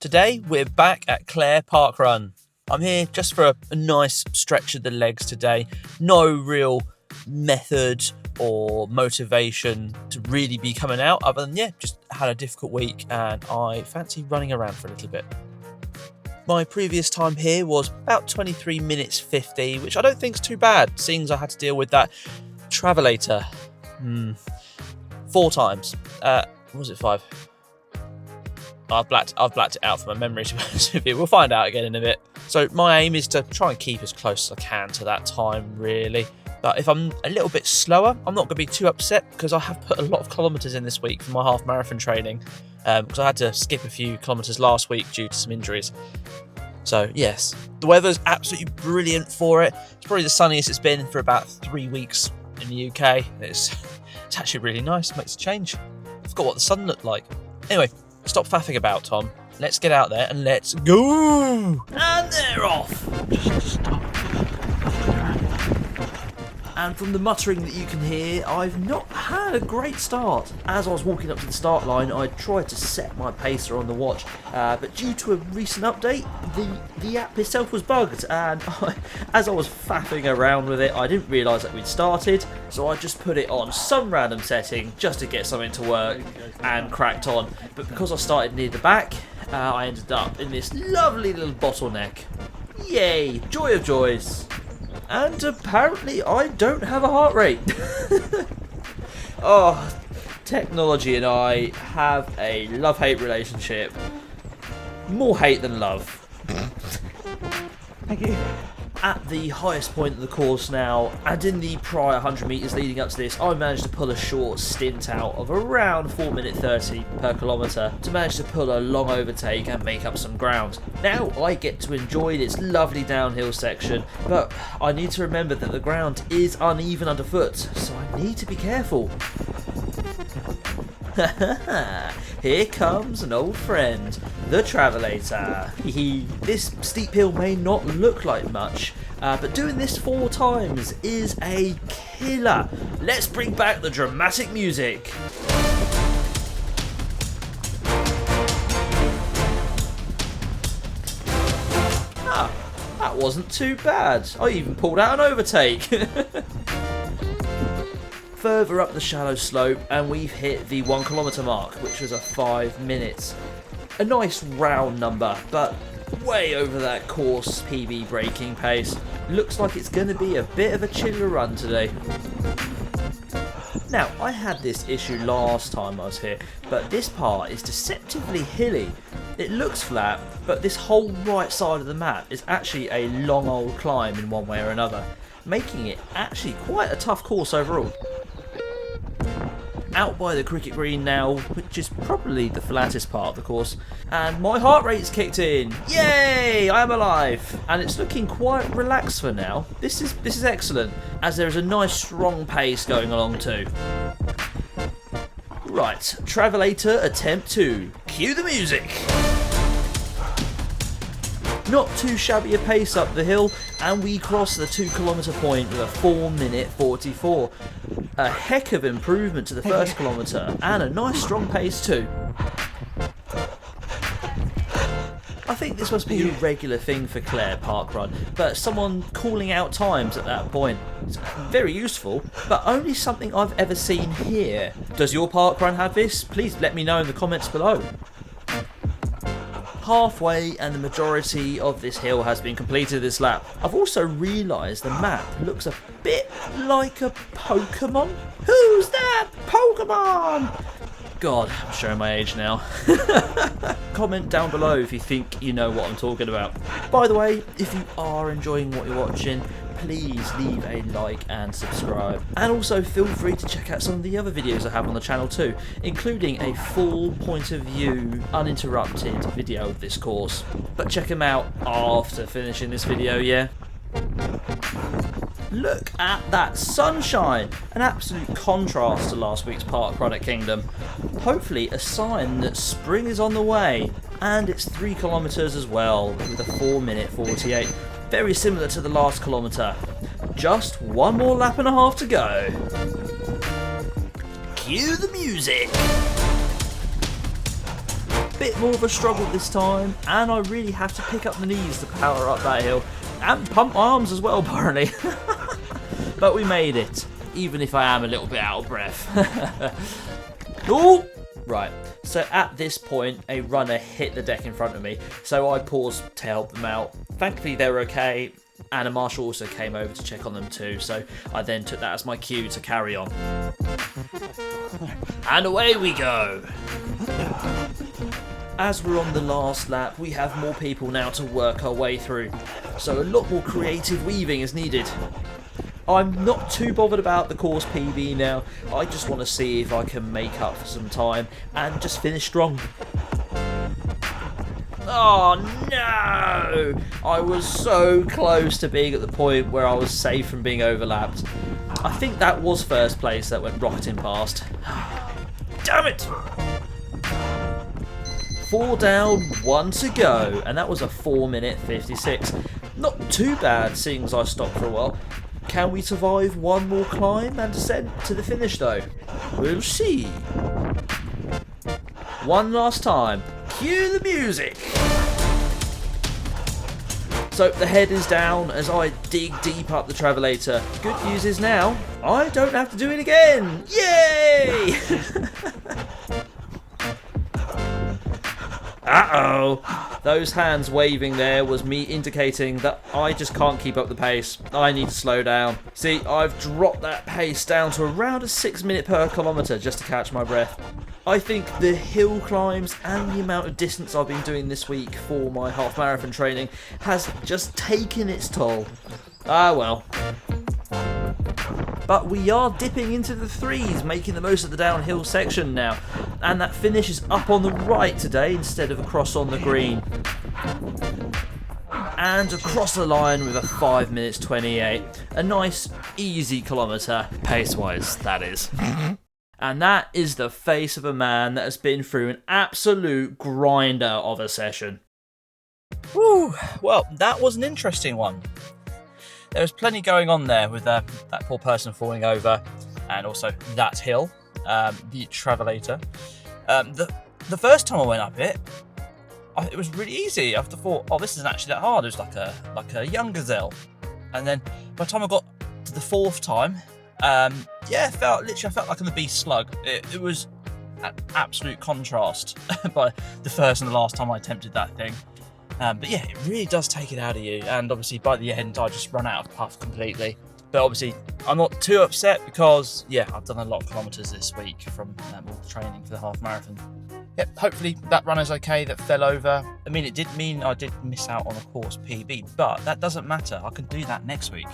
Today we're back at Clair Parkrun. I'm here just for a nice stretch of the legs today. No real method or motivation to really be coming out other than, just had a difficult week and I fancy running around for a little bit. My previous time here was about 23 minutes 50, which I don't think is too bad, seeing as I had to deal with that travelator 4 times. Was it 5? I've blacked it out from my memory, to be honest with you. We'll find out again in a bit. So my aim is to try and keep as close as I can to that time, really. But if I'm a little bit slower, I'm not going to be too upset because I have put a lot of kilometres in this week for my half marathon training. Because I had to skip a few kilometres last week due to some injuries. So yes, the weather's absolutely brilliant for it. It's probably the sunniest it's been for about 3 weeks in the UK. It's actually really nice, makes a change. I forgot what the sun looked like. Anyway, stop faffing about, Tom. Let's get out there and let's go! And they're off! Just stop. And from the muttering that you can hear, I've not had a great start. As I was walking up to the start line, I tried to set my pacer on the watch, but due to a recent update, the app itself was bugged, and as I was faffing around with it, I didn't realise that we'd started, so I just put it on some random setting just to get something to work, and cracked on. But because I started near the back, I ended up in this lovely little bottleneck. Yay! Joy of joys! And apparently I don't have a heart rate. Oh, technology and I have a love-hate relationship. More hate than love. Thank you. At the highest point of the course now, and in the prior 100 metres leading up to this, I managed to pull a short stint out of around 4 minute 30 per kilometre to manage to pull a long overtake and make up some ground. Now I get to enjoy this lovely downhill section, but I need to remember that the ground is uneven underfoot, so I need to be careful. Here comes an old friend, the travelator. This steep hill may not look like much, but doing this 4 times is a killer. Let's bring back the dramatic music. That wasn't too bad. I even pulled out an overtake. Further up the shallow slope and we've hit the 1 kilometre mark, which was a 5 minutes. A nice round number, but way over that course PB braking pace. Looks like it's going to be a bit of a chiller run today. Now, I had this issue last time I was here, but this part is deceptively hilly. It looks flat, but this whole right side of the map is actually a long old climb in one way or another, making it actually quite a tough course overall. Out by the cricket green now, which is probably the flattest part of the course, and my heart rate's kicked in. Yay! I'm alive, and it's looking quite relaxed for now. This is excellent, as there is a nice strong pace going along too. Right, travelator attempt 2. Cue the music. Not too shabby a pace up the hill, and we cross the 2 kilometre point with a 4 minute 44. A heck of improvement to the first kilometre, and a nice strong pace too. I think this must be a regular thing for Clair Parkrun, but someone calling out times at that point is very useful, but only something I've ever seen here. Does your parkrun have this? Please let me know in the comments below. Halfway and the majority of this hill has been completed this lap. I've also realised the map looks a bit like a Pokemon. Who's that Pokemon? God, I'm showing my age now. Comment down below if you think you know what I'm talking about. By the way, if you are enjoying what you're watching, please leave a like and subscribe. And also feel free to check out some of the other videos I have on the channel too, including a full point of view, uninterrupted video of this course. But check them out after finishing this video, yeah? Look at that sunshine! An absolute contrast to last week's Parkrun at Kingdom. Hopefully a sign that spring is on the way. And it's 3 kilometres as well, with a 4 minute 48. Very similar to the last kilometre. Just 1 more lap and a half to go. Cue the music! bit more of a struggle this time, and I really have to pick up the knees to power up that hill, and pump my arms as well apparently. But we made it, even if I am a little bit out of breath. Oh! Right, so at this point, a runner hit the deck in front of me, so I paused to help them out. Thankfully, they were okay, and a marshal also came over to check on them too, so I then took that as my cue to carry on. And away we go! As we're on the last lap, we have more people now to work our way through, so a lot more creative weaving is needed. I'm not too bothered about the course PB now, I just want to see if I can make up for some time and just finish strong. Oh no! I was so close to being at the point where I was safe from being overlapped. I think that was first place that went rocketing past. Damn it! 4 down, 1 to go, and that was a 4-minute 56. Not too bad, seeing as I stopped for a while. Can we survive one more climb and descent to the finish though? We'll see. One last time. Cue the music! So the head is down as I dig deep up the travelator. Good news is now, I don't have to do it again! Yay! Uh-oh! Those hands waving there was me indicating that I just can't keep up the pace. I need to slow down. See, I've dropped that pace down to around a 6 minute per kilometre just to catch my breath. I think the hill climbs and the amount of distance I've been doing this week for my half marathon training has just taken its toll. Ah well. But we are dipping into the threes, making the most of the downhill section now. And that finish is up on the right today instead of across on the green. And across the line with a 5 minutes 28. A nice, easy kilometre, pace-wise, that is. And that is the face of a man that has been through an absolute grinder of a session. Woo! Well, that was an interesting one. There was plenty going on there with that poor person falling over, and also that hill, the travelator. The first time I went up it, it was really easy. I thought, oh, this isn't actually that hard. It was like a young gazelle. And then by the time I got to the fourth time, I felt like on the beast slug. It was an absolute contrast by the first and the last time I attempted that thing. But yeah, it really does take it out of you, and obviously by the end I just run out of puff completely. But obviously I'm not too upset because I've done a lot of kilometres this week from all the training for the half marathon. Yep, hopefully that runner's okay that fell over. I mean, it did mean I did miss out on a course PB, but that doesn't matter. I can do that next week.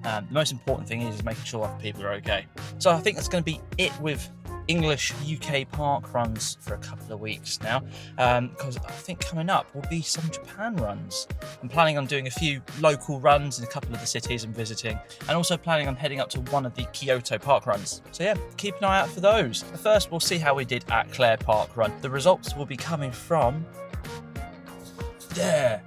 The most important thing is making sure other people are okay. So I think that's going to be it with English UK park runs for a couple of weeks now, because I think coming up will be some Japan runs. I'm planning on doing a few local runs in a couple of the cities I'm visiting, and also planning on heading up to one of the Kyoto park runs. So yeah, keep an eye out for those. But first we'll see how we did at Clair Parkrun. The results will be coming from there.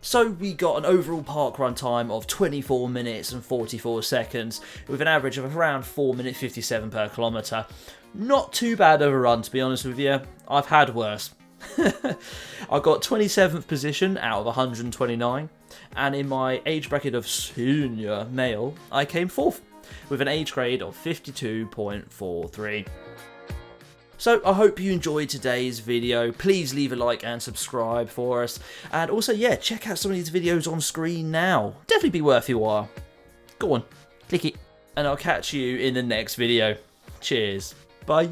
So we got an overall parkrun time of 24 minutes and 44 seconds, with an average of around 4 minutes 57 per kilometre. Not too bad of a run, to be honest with you. I've had worse. I got 27th position out of 129, and in my age bracket of senior male, I came 4th, with an age grade of 52.43. So I hope you enjoyed today's video. Please leave a like and subscribe for us. And also, check out some of these videos on screen now. Definitely be worth your while. Go on, click it. And I'll catch you in the next video. Cheers. Bye.